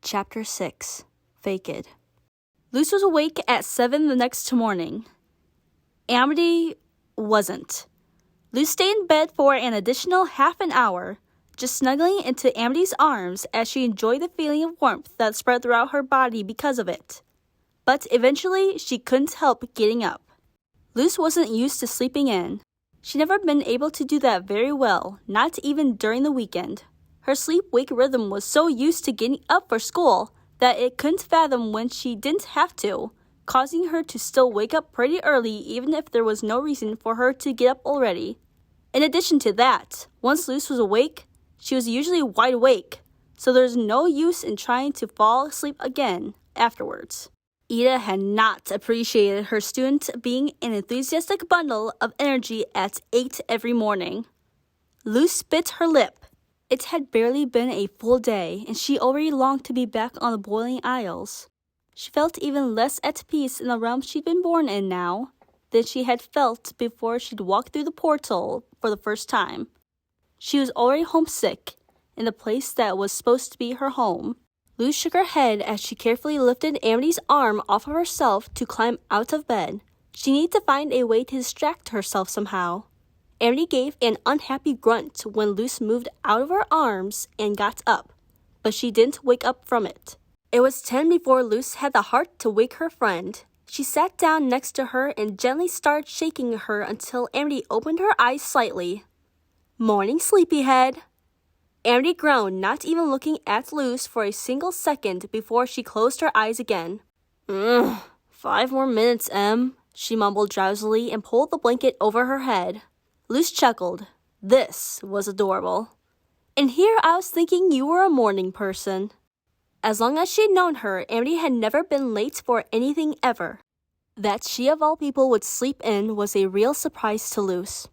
Chapter 6. Fake It. Luce was awake at 7 the next morning. Amity wasn't. Luce stayed in bed for an additional half an hour, just snuggling into Amity's arms as she enjoyed the feeling of warmth that spread throughout her body because of it. But eventually, she couldn't help getting up. Luce wasn't used to sleeping in. She'd never been able to do that very well, not even during the weekend. Her sleep-wake rhythm was so used to getting up for school that it couldn't fathom when she didn't have to, causing her to still wake up pretty early even if there was no reason for her to get up already. In addition to that, once Luce was awake, she was usually wide awake, so there's no use in trying to fall asleep again afterwards. Ida had not appreciated her student being an enthusiastic bundle of energy at 8 every morning. Luce bit her lip. It had barely been a full day, and she already longed to be back on the boiling aisles. She felt even less at peace in the realm she'd been born in now than she had felt before she'd walked through the portal for the first time. She was already homesick in the place that was supposed to be her home. Luce shook her head as she carefully lifted Amity's arm off of herself to climb out of bed. She needed to find a way to distract herself somehow. Amity gave an unhappy grunt when Luce moved out of her arms and got up, but she didn't wake up from it. It was 10 before Luce had the heart to wake her friend. She sat down next to her and gently started shaking her until Amity opened her eyes slightly. "Morning, sleepyhead." Amity groaned, not even looking at Luce for a single second before she closed her eyes again. 5 more minutes, Em," she mumbled drowsily and pulled the blanket over her head. Luce chuckled. This was adorable. "And here I was thinking you were a morning person." As long as she'd known her, Amity had never been late for anything ever. That she of all people would sleep in was a real surprise to Luce.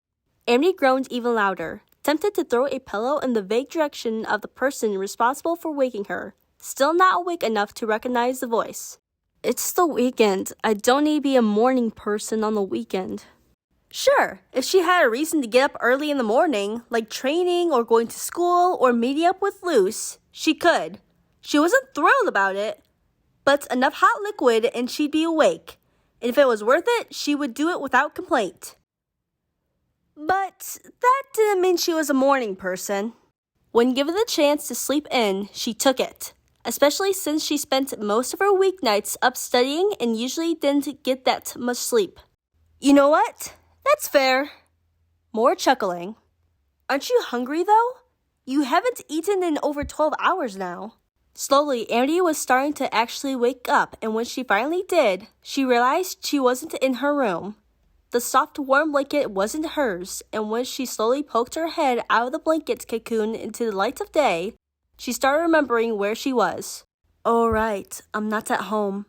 Amity groaned even louder, tempted to throw a pillow in the vague direction of the person responsible for waking her, still not awake enough to recognize the voice. "It's the weekend. I don't need to be a morning person on the weekend." Sure, if she had a reason to get up early in the morning, like training or going to school or meeting up with Luce, she could. She wasn't thrilled about it, but enough hot liquid and she'd be awake. And if it was worth it, she would do it without complaint. But that didn't mean she was a morning person. When given the chance to sleep in, she took it, especially since she spent most of her weeknights up studying and usually didn't get that much sleep. "You know what? That's fair." More chuckling. "Aren't you hungry, though? You haven't eaten in over 12 hours now." Slowly, Amity was starting to actually wake up, and when she finally did, she realized she wasn't in her room. The soft, warm blanket wasn't hers, and when she slowly poked her head out of the blanket cocoon into the light of day, she started remembering where she was. "Oh, right, I'm not at home."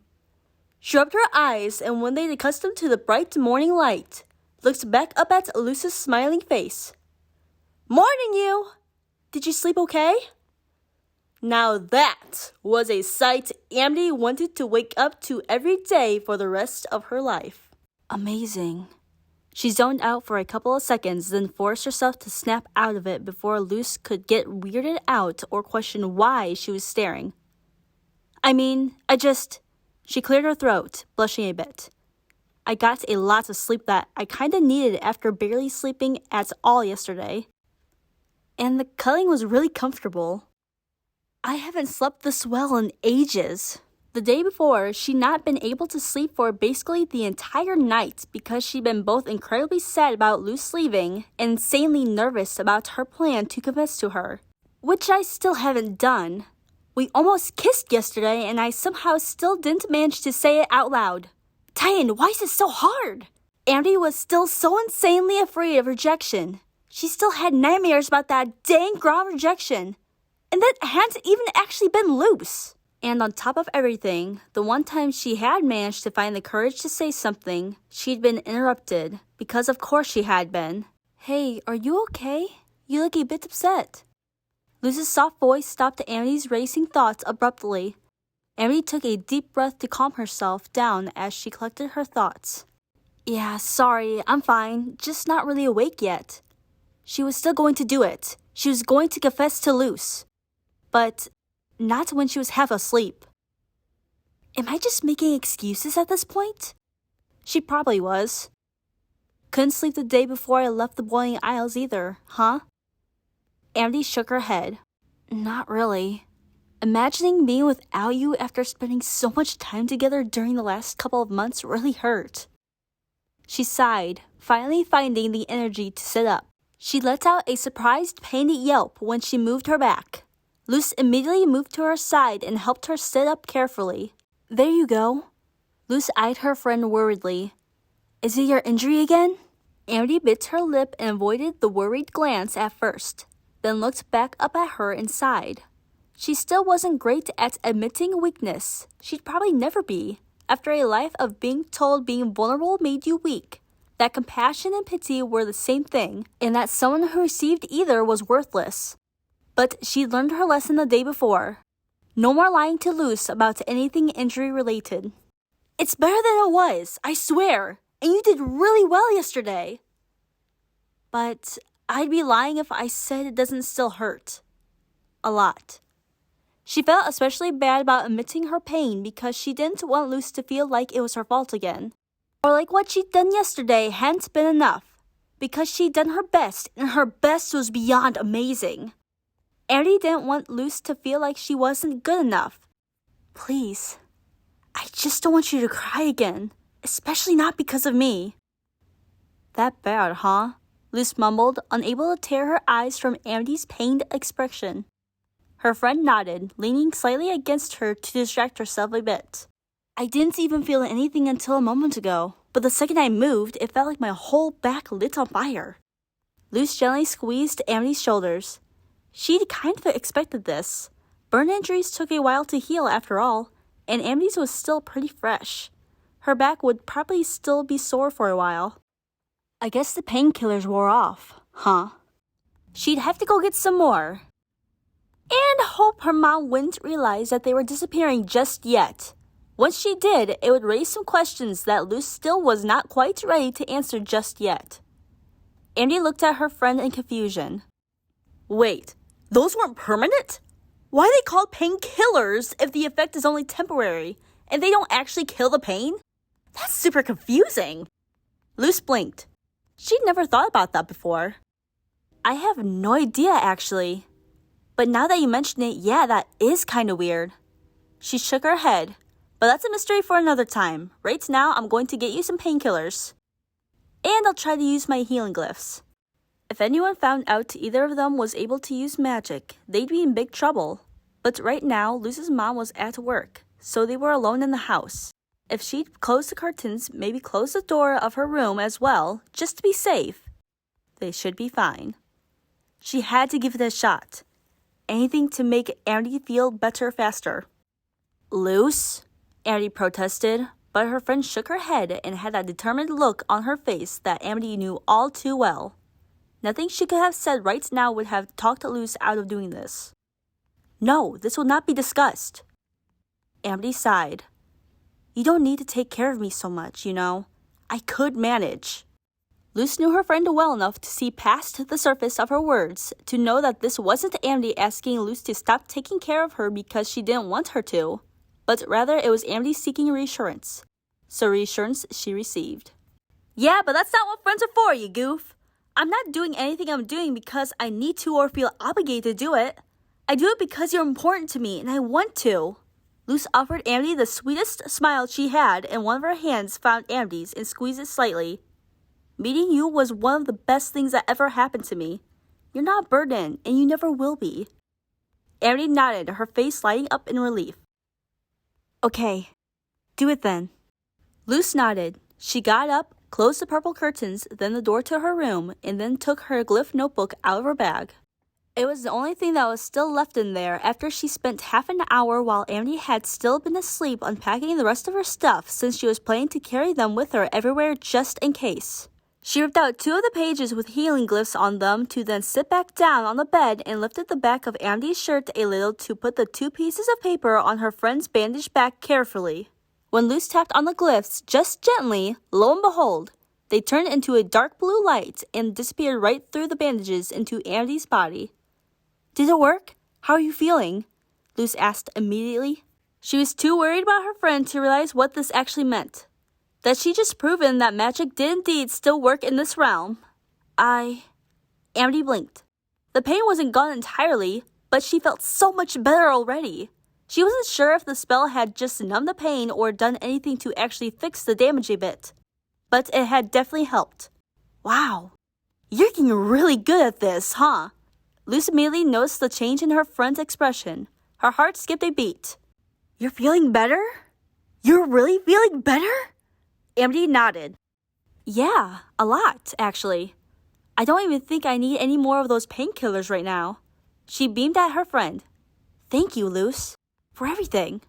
She rubbed her eyes, and when they'd accustomed to the bright morning light, looked back up at Luce's smiling face. "Morning, you! Did you sleep okay?" Now that was a sight Amity wanted to wake up to every day for the rest of her life. Amazing. She zoned out for a couple of seconds, then forced herself to snap out of it before Luce could get weirded out or question why she was staring. She cleared her throat, blushing a bit. "I got a lot of sleep that I kinda needed after barely sleeping at all yesterday. And the cuddling was really comfortable. I haven't slept this well in ages." The day before, she'd not been able to sleep for basically the entire night because she'd been both incredibly sad about Luce leaving and insanely nervous about her plan to confess to her. Which I still haven't done. We almost kissed yesterday and I somehow still didn't manage to say it out loud. Tian, why is it so hard? Amity was still so insanely afraid of rejection. She still had nightmares about that dang ground rejection. And that hadn't even actually been Luce. And on top of everything, the one time she had managed to find the courage to say something, she'd been interrupted, because of course she had been. "Hey, are you okay? You look a bit upset." Luce's soft voice stopped Amity's racing thoughts abruptly. Amity took a deep breath to calm herself down as she collected her thoughts. "Yeah, sorry, I'm fine, just not really awake yet." She was still going to do it. She was going to confess to Luce. But not when she was half asleep. Am I just making excuses at this point? She probably was. Couldn't sleep the day before I left the Boiling Isles either, huh? Amity shook her head. Not really. Imagining being without you after spending so much time together during the last couple of months really hurt. She sighed, finally finding the energy to sit up. She let out a surprised, pained yelp when she moved her back. Luce immediately moved to her side and helped her sit up carefully. There you go. Luce eyed her friend worriedly. Is it your injury again? Amity bit her lip and avoided the worried glance at first, then looked back up at her and sighed. She still wasn't great at admitting weakness. She'd probably never be, after a life of being told being vulnerable made you weak, that compassion and pity were the same thing, and that someone who received either was worthless. But she'd learned her lesson the day before. No more lying to Luce about anything injury-related. It's better than it was, I swear, and you did really well yesterday. But I'd be lying if I said it doesn't still hurt. A lot. She felt especially bad about admitting her pain because she didn't want Luce to feel like it was her fault again. Or like what she'd done yesterday hadn't been enough, because she'd done her best, and her best was beyond amazing. Amity didn't want Luce to feel like she wasn't good enough. Please, I just don't want you to cry again, especially not because of me. That bad, huh? Luce mumbled, unable to tear her eyes from Amity's pained expression. Her friend nodded, leaning slightly against her to distract herself a bit. I didn't even feel anything until a moment ago, but the second I moved, it felt like my whole back lit on fire. Luce gently squeezed Amity's shoulders. She'd kind of expected this. Burn injuries took a while to heal after all, and Amity's was still pretty fresh. Her back would probably still be sore for a while. I guess the painkillers wore off, huh? She'd have to go get some more. And hope her mom wouldn't realize that they were disappearing just yet. Once she did, it would raise some questions that Luce still was not quite ready to answer just yet. Amity looked at her friend in confusion. Wait, those weren't permanent? Why are they called painkillers if the effect is only temporary, and they don't actually kill the pain? That's super confusing. Luce blinked. She'd never thought about that before. I have no idea, actually. But now that you mention it, yeah, that is kind of weird. She shook her head. But that's a mystery for another time. Right now, I'm going to get you some painkillers. And I'll try to use my healing glyphs. If anyone found out either of them was able to use magic, they'd be in big trouble. But right now, Luce's mom was at work, so they were alone in the house. If she'd close the curtains, maybe close the door of her room as well, just to be safe, they should be fine. She had to give it a shot. Anything to make Amity feel better faster. Luce? Amity protested, but her friend shook her head and had that determined look on her face that Amity knew all too well. Nothing she could have said right now would have talked Luce out of doing this. No, this will not be discussed. Amity sighed. You don't need to take care of me so much, you know. I could manage. Luce knew her friend well enough to see past the surface of her words, to know that this wasn't Amity asking Luce to stop taking care of her because she didn't want her to, but rather it was Amity seeking reassurance. So reassurance she received. Yeah, but that's not what friends are for, you goof. I'm not doing anything I'm doing because I need to or feel obligated to do it. I do it because you're important to me and I want to. Luce offered Amity the sweetest smile she had, and one of her hands found Amity's and squeezed it slightly. Meeting you was one of the best things that ever happened to me. You're not a burden, and you never will be. Amity nodded, her face lighting up in relief. Okay, do it then. Luce nodded. She got up, closed the purple curtains, then the door to her room, and then took her glyph notebook out of her bag. It was the only thing that was still left in there after she spent half an hour while Amity had still been asleep unpacking the rest of her stuff since she was planning to carry them with her everywhere just in case. She ripped out 2 of the pages with healing glyphs on them to then sit back down on the bed and lifted the back of Amity's shirt a little to put the 2 pieces of paper on her friend's bandaged back carefully. When Luce tapped on the glyphs just gently, lo and behold, they turned into a dark blue light and disappeared right through the bandages into Amity's body. Did it work? How are you feeling? Luz asked immediately. She was too worried about her friend to realize what this actually meant. That she just proven that magic did indeed still work in this realm. Amity blinked. The pain wasn't gone entirely, but she felt so much better already. She wasn't sure if the spell had just numbed the pain or done anything to actually fix the damage a bit. But it had definitely helped. Wow, you're getting really good at this, huh? Luz immediately noticed the change in her friend's expression. Her heart skipped a beat. You're feeling better? You're really feeling better? Amity nodded. Yeah, a lot, actually. I don't even think I need any more of those painkillers right now. She beamed at her friend. Thank you, Luz, for everything.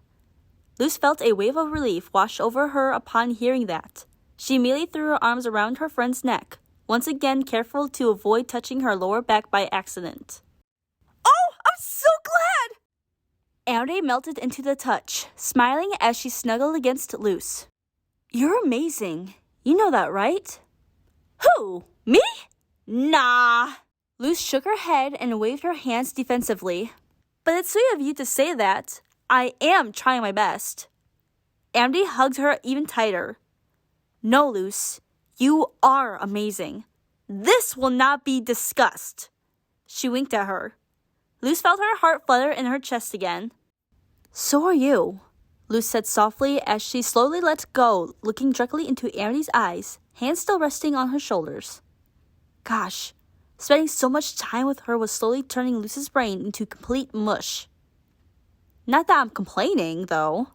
Luz felt a wave of relief wash over her upon hearing that. She immediately threw her arms around her friend's neck, once again careful to avoid touching her lower back by accident. Oh, I'm so glad! Amity melted into the touch, smiling as she snuggled against Luz. You're amazing. You know that, right? Who? Me? Nah. Luz shook her head and waved her hands defensively. But it's sweet of you to say that. I am trying my best. Amity hugged her even tighter. No, Luz. You are amazing. This will not be discussed. She winked at her. Luz felt her heart flutter in her chest again. So are you, Luz said softly as she slowly let go, looking directly into Amity's eyes, hands still resting on her shoulders. Gosh, spending so much time with her was slowly turning Luz's brain into complete mush. Not that I'm complaining, though.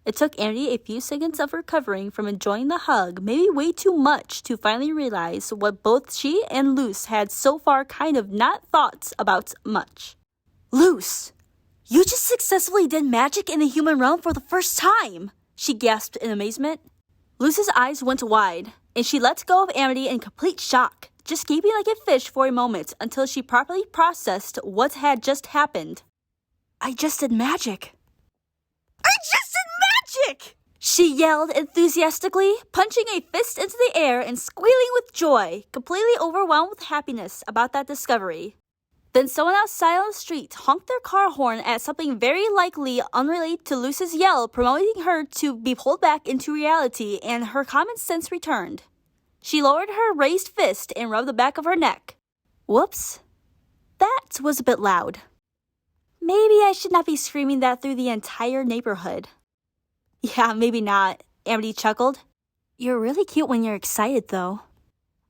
It took Amity a few seconds of recovering from enjoying the hug, maybe way too much, to finally realize what both she and Luz had so far kind of not thought about much. Luz! You just successfully did magic in the human realm for the first time! She gasped in amazement. Luz's eyes went wide, and she let go of Amity in complete shock, just gaping like a fish for a moment until she properly processed what had just happened. I just did magic. I just did magic! She yelled enthusiastically, punching a fist into the air and squealing with joy, completely overwhelmed with happiness about that discovery. Then someone outside on the street honked their car horn at something very likely unrelated to Luz's yell, promoting her to be pulled back into reality, and her common sense returned. She lowered her raised fist and rubbed the back of her neck. Whoops. That was a bit loud. Maybe I should not be screaming that through the entire neighborhood. Yeah, maybe not, Amity chuckled. You're really cute when you're excited, though.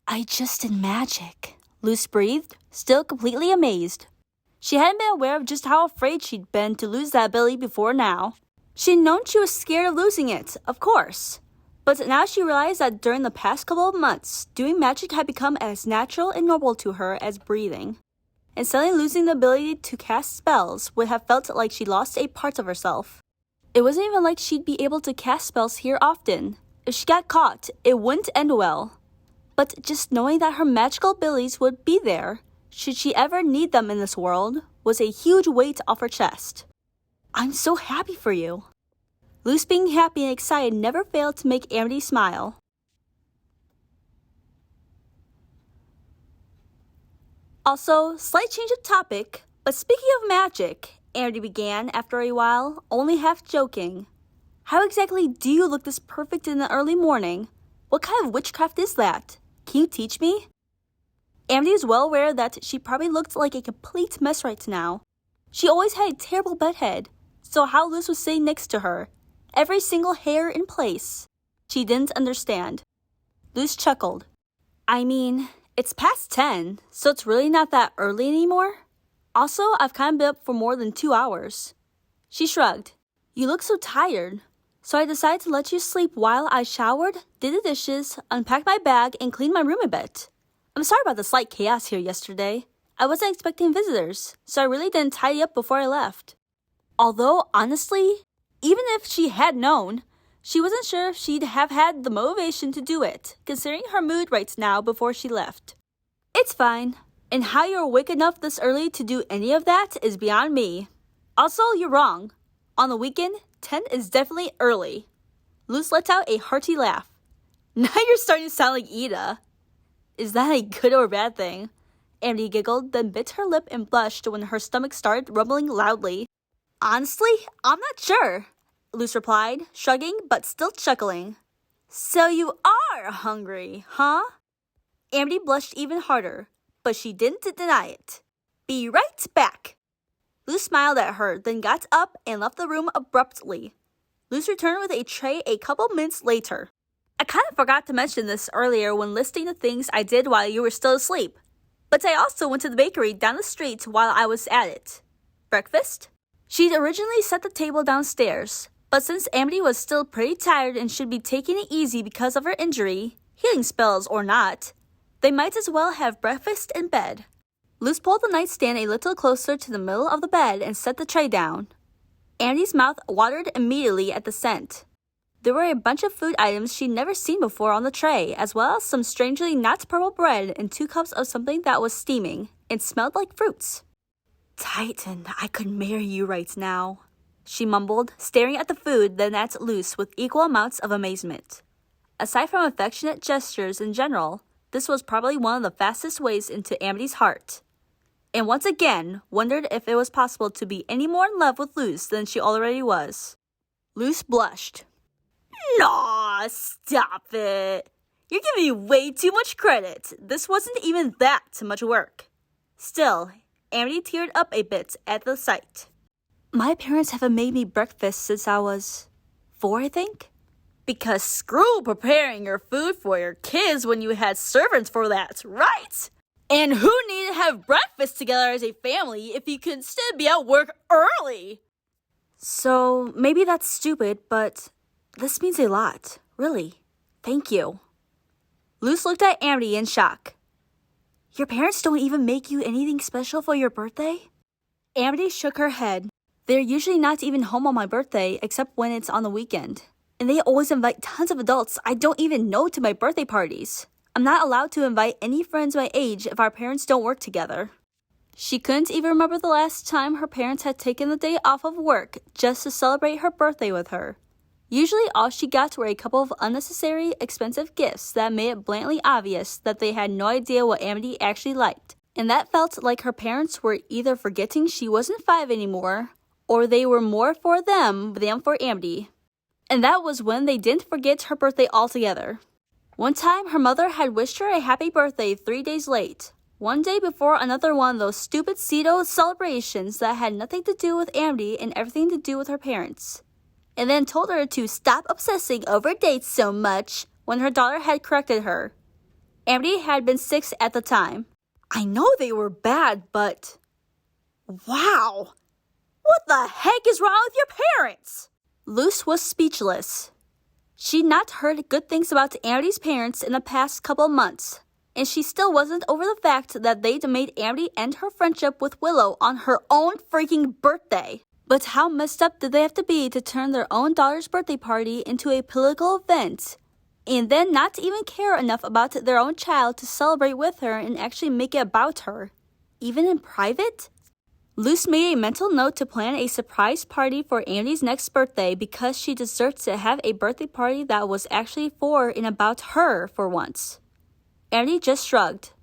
I just did magic, Luz breathed, still completely amazed. She hadn't been aware of just how afraid she'd been to lose that ability before now. She'd known she was scared of losing it, of course. But now she realized that during the past couple of months, doing magic had become as natural and normal to her as breathing. And suddenly losing the ability to cast spells would have felt like she lost a part of herself. It wasn't even like she'd be able to cast spells here often. If she got caught, it wouldn't end well. But just knowing that her magical abilities would be there, should she ever need them in this world, was a huge weight off her chest. I'm so happy for you. Luz being happy and excited never failed to make Amity smile. Also, slight change of topic, but speaking of magic, Amity began after a while, only half joking. How exactly do you look this perfect in the early morning? What kind of witchcraft is that? Can you teach me? Amity is well aware that she probably looked like a complete mess right now. She always had a terrible bedhead, so how Luz was sitting next to her, every single hair in place, she didn't understand. Luz chuckled. I mean, it's past 10, so it's really not that early anymore. Also, I've kind of been up for more than 2 hours. She shrugged. You look so tired. So I decided to let you sleep while I showered, did the dishes, unpacked my bag, and cleaned my room a bit. I'm sorry about the slight chaos here yesterday. I wasn't expecting visitors, so I really didn't tidy up before I left. Although, honestly, even if she had known, she wasn't sure if she'd have had the motivation to do it, considering her mood right now before she left. It's fine, and how you're awake enough this early to do any of that is beyond me. Also, you're wrong. On the weekend, 10 is definitely early. Luz let out a hearty laugh. Now you're starting to sound like Ida. Is that a good or bad thing? Amity giggled, then bit her lip and blushed when her stomach started rumbling loudly. Honestly, I'm not sure, Luce replied, shrugging but still chuckling. So you are hungry, huh? Amity blushed even harder, but she didn't deny it. Be right back. Luce smiled at her, then got up and left the room abruptly. Luce returned with a tray a couple minutes later. I kind of forgot to mention this earlier when listing the things I did while you were still asleep, but I also went to the bakery down the street while I was at it. Breakfast? She'd originally set the table downstairs, but since Amity was still pretty tired and should be taking it easy because of her injury, healing spells or not, they might as well have breakfast in bed. Luce pulled the nightstand a little closer to the middle of the bed and set the tray down. Amity's mouth watered immediately at the scent. There were a bunch of food items she'd never seen before on the tray, as well as some strangely not purple bread and 2 cups of something that was steaming and smelled like fruits. Titan, I could marry you right now, she mumbled, staring at the food, then at Luce with equal amounts of amazement. Aside from affectionate gestures in general, this was probably one of the fastest ways into Amity's heart. And once again, wondered if it was possible to be any more in love with Luce than she already was. Luce blushed. Nah, stop it. You're giving me way too much credit. This wasn't even that much work. Still, Amity teared up a bit at the sight. My parents haven't made me breakfast since I was 4, I think. Because screw preparing your food for your kids when you had servants for that, right? And who needed to have breakfast together as a family if you could instead be at work early? So, maybe that's stupid, but this means a lot. Really. Thank you. Luce looked at Amity in shock. Your parents don't even make you anything special for your birthday? Amity shook her head. They're usually not even home on my birthday, except when it's on the weekend. And they always invite tons of adults I don't even know to my birthday parties. I'm not allowed to invite any friends my age if our parents don't work together. She couldn't even remember the last time her parents had taken the day off of work just to celebrate her birthday with her. Usually all she got were a couple of unnecessary, expensive gifts that made it blatantly obvious that they had no idea what Amity actually liked. And that felt like her parents were either forgetting she wasn't 5 anymore, or they were more for them than for Amity. And that was when they didn't forget her birthday altogether. One time, her mother had wished her a happy birthday 3 days late, one day before another one of those stupid pseudo celebrations that had nothing to do with Amity and everything to do with her parents, and then told her to stop obsessing over dates so much when her daughter had corrected her. Amity had been 6 at the time. I know they were bad, but wow! What the heck is wrong with your parents? Luce was speechless. She'd not heard good things about Amity's parents in the past couple months, and she still wasn't over the fact that they'd made Amity end her friendship with Willow on her own freaking birthday. But how messed up did they have to be to turn their own daughter's birthday party into a political event, and then not even care enough about their own child to celebrate with her and actually make it about her, even in private? Luce made a mental note to plan a surprise party for Amity's next birthday because she deserved to have a birthday party that was actually for and about her for once. Amity just shrugged.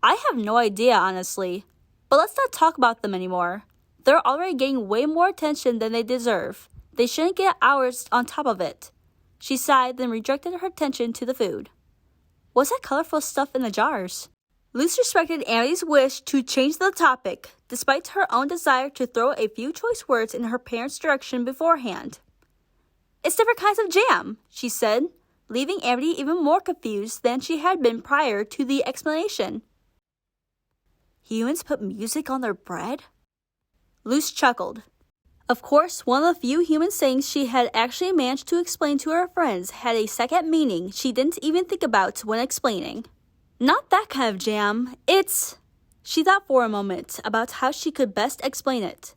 I have no idea, honestly, but let's not talk about them anymore. They're already getting way more attention than they deserve. They shouldn't get ours on top of it. She sighed, then redirected her attention to the food. What's that colorful stuff in the jars? Luce respected Amity's wish to change the topic, despite her own desire to throw a few choice words in her parents' direction beforehand. It's different kinds of jam, she said, leaving Amity even more confused than she had been prior to the explanation. Humans put music on their bread? Luce chuckled. Of course, one of the few human sayings she had actually managed to explain to her friends had a second meaning she didn't even think about when explaining. Not that kind of jam, it's... She thought for a moment about how she could best explain it,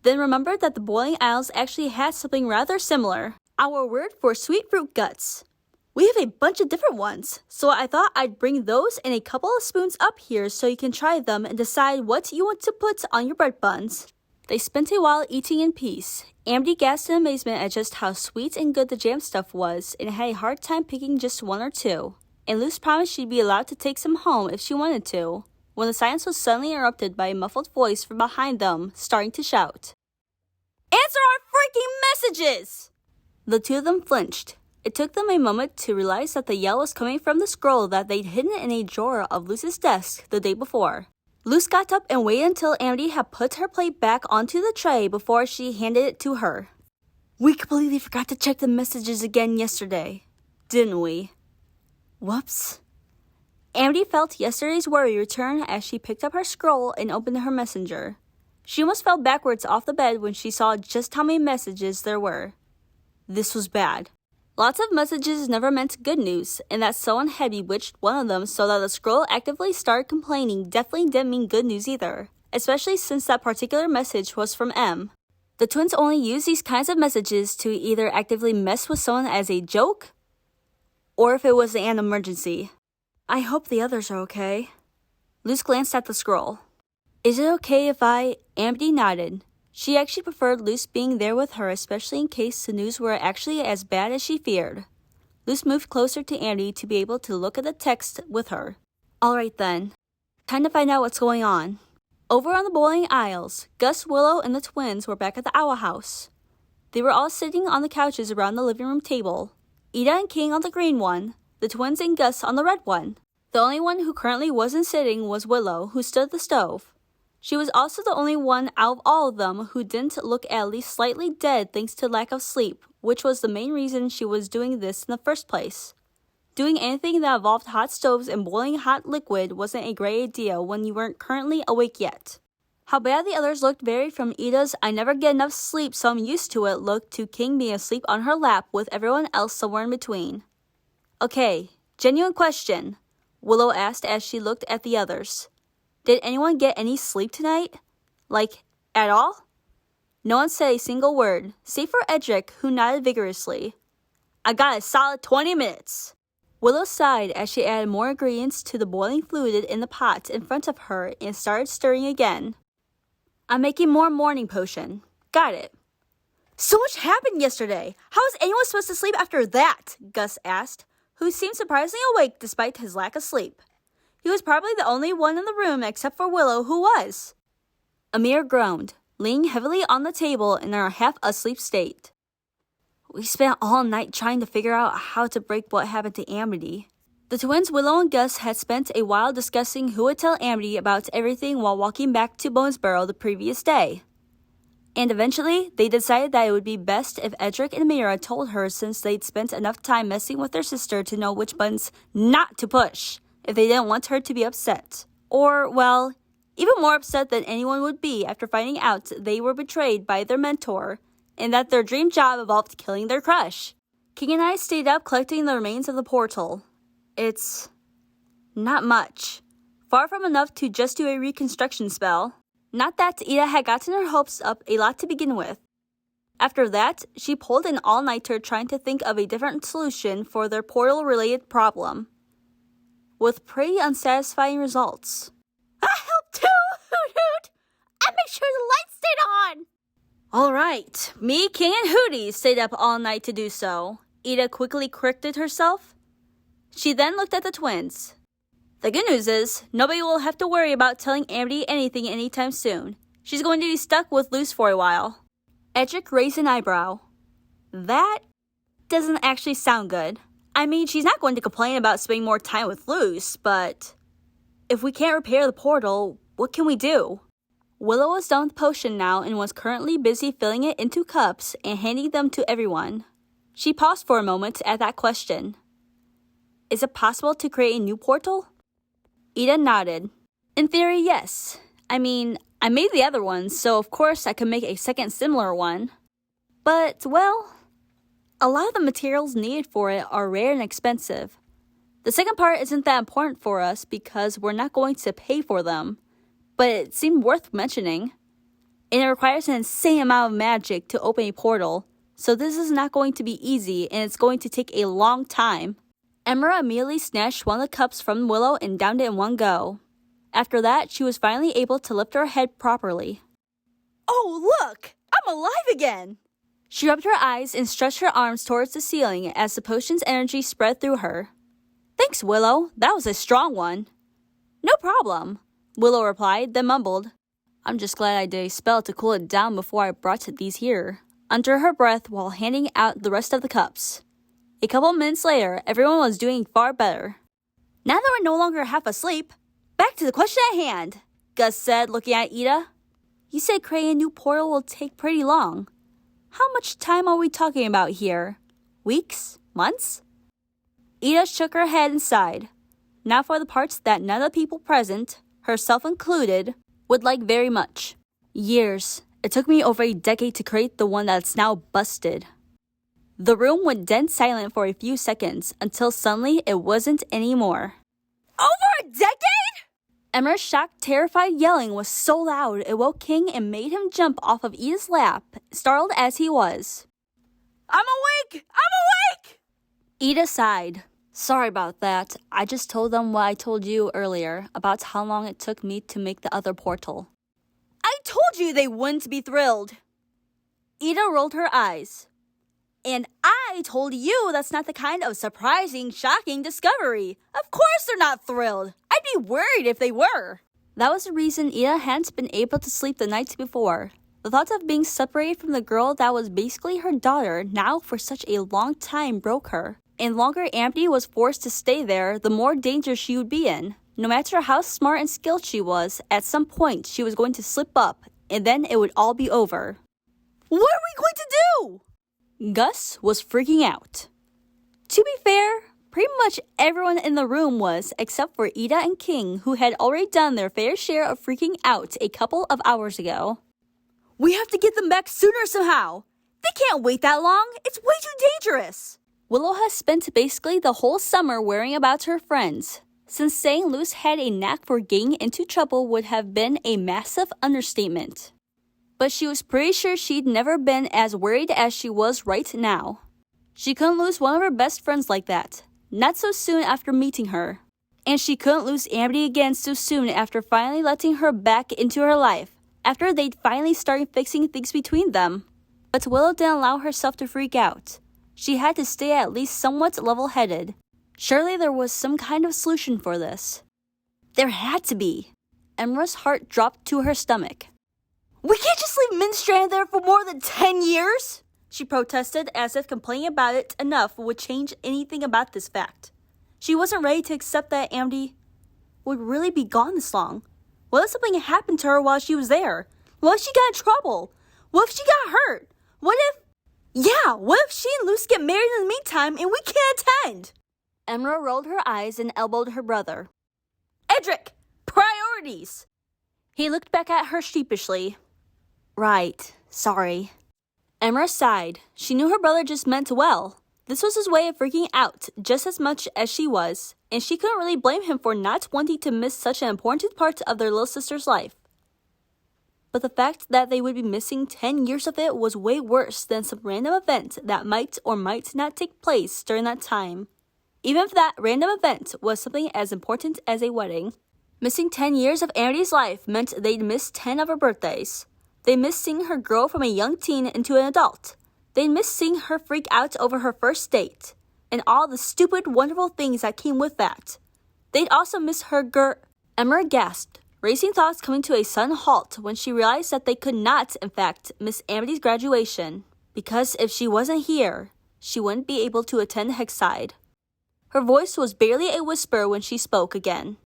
then remembered that the Boiling Isles actually had something rather similar, our word for sweet fruit guts. We have a bunch of different ones, so I thought I'd bring those and a couple of spoons up here so you can try them and decide what you want to put on your bread buns. They spent a while eating in peace. Amity gasped in amazement at just how sweet and good the jam stuff was and had a hard time picking just 1 or 2. And Luce promised she'd be allowed to take some home if she wanted to, when the silence was suddenly interrupted by a muffled voice from behind them, starting to shout. Answer our freaking messages! The two of them flinched. It took them a moment to realize that the yell was coming from the scroll that they'd hidden in a drawer of Luce's desk the day before. Luce got up and waited until Amity had put her plate back onto the tray before she handed it to her. We completely forgot to check the messages again yesterday, didn't we? Whoops. Amity felt yesterday's worry return as she picked up her scroll and opened her messenger. She almost fell backwards off the bed when she saw just how many messages there were. This was bad. Lots of messages never meant good news, and that someone had bewitched one of them so that the scroll actively started complaining definitely didn't mean good news either, especially since that particular message was from M. The twins only use these kinds of messages to either actively mess with someone as a joke, or if it was an emergency. I hope the others are okay. Luce glanced at the scroll. Is it okay if Amity nodded. She actually preferred Luce being there with her, especially in case the news were actually as bad as she feared. Luce moved closer to Amity to be able to look at the text with her. Alright then. Time to find out what's going on. Over on the bowling aisles, Gus, Willow, and the twins were back at the Owl House. They were all sitting on the couches around the living room table. Ida and King on the green one, the twins and Gus on the red one. The only one who currently wasn't sitting was Willow, who stood at the stove. She was also the only one out of all of them who didn't look at least slightly dead thanks to lack of sleep, which was the main reason she was doing this in the first place. Doing anything that involved hot stoves and boiling hot liquid wasn't a great idea when you weren't currently awake yet. How bad the others looked varied from Ida's "I never get enough sleep so I'm used to it" look to King being asleep on her lap with everyone else somewhere in between. Okay, genuine question, Willow asked as she looked at the others. Did anyone get any sleep tonight? Like, at all? No one said a single word, save for Edric, who nodded vigorously. I got a solid 20 minutes. Willow sighed as she added more ingredients to the boiling fluid in the pot in front of her and started stirring again. I'm making more morning potion. Got it. So much happened yesterday. How was anyone supposed to sleep after that? Gus asked, who seemed surprisingly awake despite his lack of sleep. He was probably the only one in the room except for Willow who was. Amir groaned, leaning heavily on the table in a half-asleep state. We spent all night trying to figure out how to break what happened to Amity. The twins Willow and Gus had spent a while discussing who would tell Amity about everything while walking back to Bonesboro the previous day. And eventually, they decided that it would be best if Edric and Amira told her since they'd spent enough time messing with their sister to know which buttons not to push if they didn't want her to be upset. Or, well, even more upset than anyone would be after finding out they were betrayed by their mentor and that their dream job involved killing their crush. King and I stayed up collecting the remains of the portal. It's not much. Far from enough to just do a reconstruction spell. Not that Ida had gotten her hopes up a lot to begin with. After that, she pulled an all-nighter trying to think of a different solution for their portal-related problem, with pretty unsatisfying results. I helped too, Hoot Hoot! I make sure the lights stayed on! Alright, me, King, and Hootie stayed up all night to do so. Ida quickly corrected herself. She then looked at the twins. The good news is, nobody will have to worry about telling Amity anything anytime soon. She's going to be stuck with Luce for a while. Edric raised an eyebrow. That doesn't actually sound good. I mean, she's not going to complain about spending more time with Luce, but if we can't repair the portal, what can we do? Willow was done with the potion now and was currently busy filling it into cups and handing them to everyone. She paused for a moment at that question. Is it possible to create a new portal? Ida nodded. In theory, yes. I mean, I made the other one, so of course I could make a second similar one. But, well, a lot of the materials needed for it are rare and expensive. The second part isn't that important for us because we're not going to pay for them, but it seemed worth mentioning. And it requires an insane amount of magic to open a portal, so this is not going to be easy and it's going to take a long time. Emra immediately snatched one of the cups from Willow and downed it in one go. After that, she was finally able to lift her head properly. Oh, look! I'm alive again! She rubbed her eyes and stretched her arms towards the ceiling as the potion's energy spread through her. Thanks, Willow. That was a strong one. No problem, Willow replied, then mumbled. I'm just glad I did a spell to cool it down before I brought these here. Under her breath while handing out the rest of the cups. A couple minutes later, everyone was doing far better. Now that we're no longer half asleep, back to the question at hand, Gus said, looking at Ida. You said creating a new portal will take pretty long. How much time are we talking about here? Weeks? Months? Ida shook her head and sighed. Now for the parts that none of the people present, herself included, would like very much. Years. It took me over a decade to create the one that's now busted. The room went dead silent for a few seconds until suddenly it wasn't anymore. Over a decade? Emmer's shocked, terrified yelling was so loud it woke King and made him jump off of Ida's lap, startled as he was. I'm awake! I'm awake! Ida sighed. Sorry about that. I just told them what I told you earlier about how long it took me to make the other portal. I told you they wouldn't be thrilled. Ida rolled her eyes. And I told you that's not the kind of surprising, shocking discovery. Of course they're not thrilled. I'd be worried if they were. That was the reason Ida hadn't been able to sleep the nights before. The thought of being separated from the girl that was basically her daughter now for such a long time broke her. And the longer Amphibia was forced to stay there, the more danger she would be in. No matter how smart and skilled she was, at some point she was going to slip up, and then it would all be over. What are we going to do? Gus was freaking out. To be fair, pretty much everyone in the room was, except for Ida and King, who had already done their fair share of freaking out a couple of hours ago. We have to get them back sooner somehow. They can't wait that long. It's way too dangerous. Willow has spent basically the whole summer worrying about her friends, since saying Luce had a knack for getting into trouble would have been a massive understatement. But she was pretty sure she'd never been as worried as she was right now. She couldn't lose one of her best friends like that, not so soon after meeting her. And she couldn't lose Amity again so soon after finally letting her back into her life, after they'd finally started fixing things between them. But Willow didn't allow herself to freak out. She had to stay at least somewhat level-headed. Surely there was some kind of solution for this. There had to be. Emra's heart dropped to her stomach. We can't just leave Min stranded there for more than 10 years! She protested, as if complaining about it enough would change anything about this fact. She wasn't ready to accept that Amity would really be gone this long. What if something happened to her while she was there? What if she got in trouble? What if she got hurt? What if she and Luce get married in the meantime and we can't attend? Emra rolled her eyes and elbowed her brother. Edric! Priorities! He looked back at her sheepishly. Right, sorry. Emra sighed. She knew her brother just meant well. This was his way of freaking out just as much as she was, and she couldn't really blame him for not wanting to miss such an important part of their little sister's life. But the fact that they would be missing 10 years of it was way worse than some random event that might or might not take place during that time. Even if that random event was something as important as a wedding. Missing 10 years of Amity's life meant they'd miss 10 of her birthdays. They'd miss seeing her grow from a young teen into an adult. They'd miss seeing her freak out over her first date, and all the stupid, wonderful things that came with that. They'd also miss her Emma gasped, racing thoughts coming to a sudden halt when she realized that they could not, in fact, miss Amity's graduation, because if she wasn't here, she wouldn't be able to attend Hexside. Her voice was barely a whisper when she spoke again.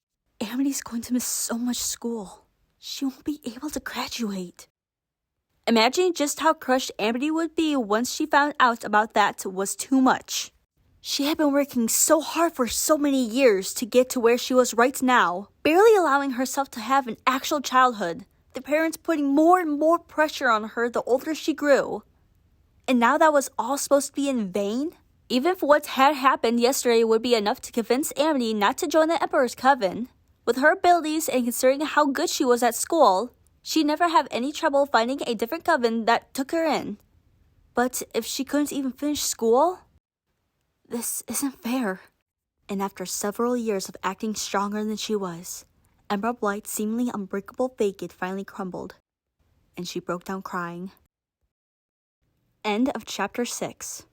Amity's going to miss so much school. She won't be able to graduate. Imagining just how crushed Amity would be once she found out about that was too much. She had been working so hard for so many years to get to where she was right now, barely allowing herself to have an actual childhood, the parents putting more and more pressure on her the older she grew. And now that was all supposed to be in vain? Even if what had happened yesterday would be enough to convince Amity not to join the Emperor's Coven, with her abilities and considering how good she was at school, she'd never have any trouble finding a different coven that took her in. But if she couldn't even finish school? This isn't fair. And after several years of acting stronger than she was, Emerald Blight's seemingly unbreakable facade finally crumbled, and she broke down crying. End of Chapter 6.